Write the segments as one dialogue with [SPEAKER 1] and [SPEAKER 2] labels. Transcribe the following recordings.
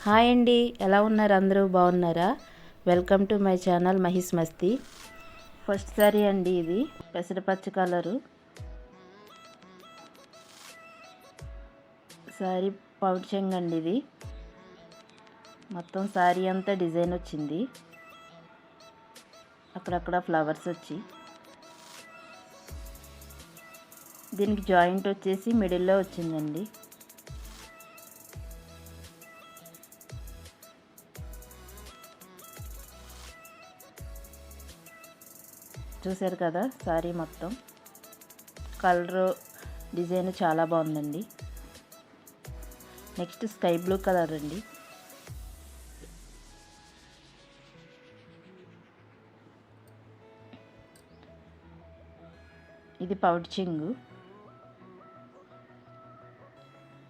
[SPEAKER 1] Hi అండి, ఎలా ఉన్నారు? అందరూ బాగున్నారా? Welcome to my channel Mahi's Masti. First sorry అండి, ఇది పెసరపచ్చ కలరు సారీ, పౌడ్ చెంగ్ అండి. ఇది మొత్తం సారీ అంతా డిజైన్ వచ్చింది, అక్కడక్కడ ఫ్లవర్స్ వచ్చి. దీనికి జాయింట్ వచ్చేసి మిడిల్లో వచ్చిందండి. చూసారు కదా, సారీ మొత్తం కలరు డిజైన్ చాలా బాగుందండి. నెక్స్ట్ స్కై బ్లూ కలర్ అండి. ఇది పౌడ్ చెంగు,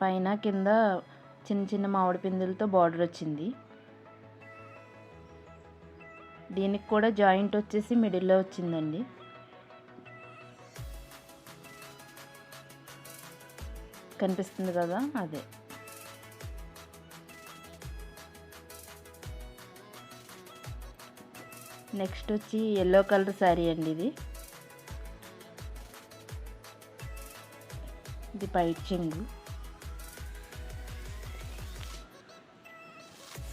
[SPEAKER 1] పైన కింద చిన్న చిన్న మామిడి పిందులతో బార్డర్ వచ్చింది. దీనికి కూడా జాయింట్ వచ్చేసి మిడిల్లో వచ్చిందండి. కనిపిస్తుంది కదా, అదే. నెక్స్ట్ వచ్చి ఎల్లో కలర్ శారీ అండి. ఇది పైట్ చెంగు.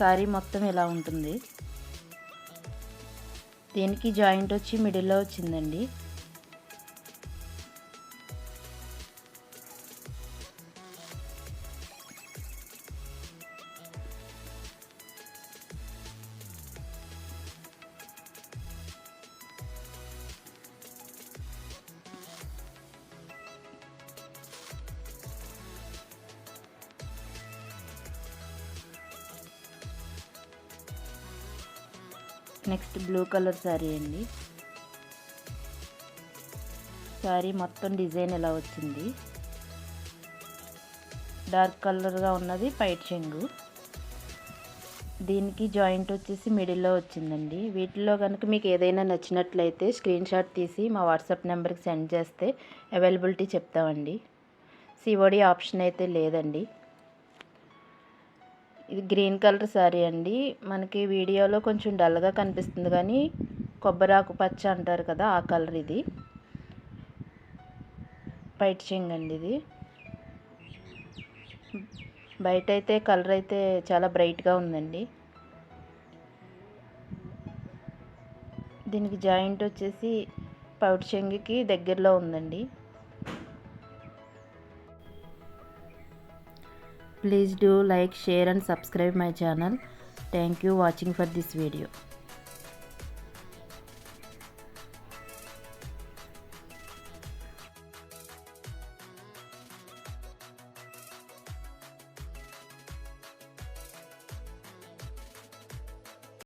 [SPEAKER 1] శారీ మొత్తం ఇలా ఉంటుంది. దీనికి జాయింట్ వచ్చి మిడిల్లో వచ్చిందండి. నెక్స్ట్ బ్లూ కలర్ శారీ అండి. శారీ మొత్తం డిజైన్ ఎలా వచ్చింది. డార్క్ కలర్గా ఉన్నది పైట్ చెంగు. దీనికి జాయింట్ వచ్చేసి మిడిల్లో వచ్చిందండి. వీటిలో కనుక మీకు ఏదైనా నచ్చినట్లయితే స్క్రీన్ షాట్ తీసి మా వాట్సాప్ నెంబర్కి సెండ్ చేస్తే అవైలబిలిటీ చెప్తామండి. సిఓడి ఆప్షన్ అయితే లేదండి. ఇది గ్రీన్ కలర్ శారీ అండి. మనకి వీడియోలో కొంచెం డల్గా కనిపిస్తుంది, కానీ కొబ్బరాకు పచ్చ అంటారు కదా, ఆ కలర్. ఇది పైట్ చెంగ్ అండి. ఇది బయట అయితే కలర్ అయితే చాలా బ్రైట్గా ఉందండి. దీనికి జాయింట్ వచ్చేసి పౌడ్ చెంగుకి దగ్గరలో ఉందండి. Please do like, share and subscribe my channel. Thank you watching for this video.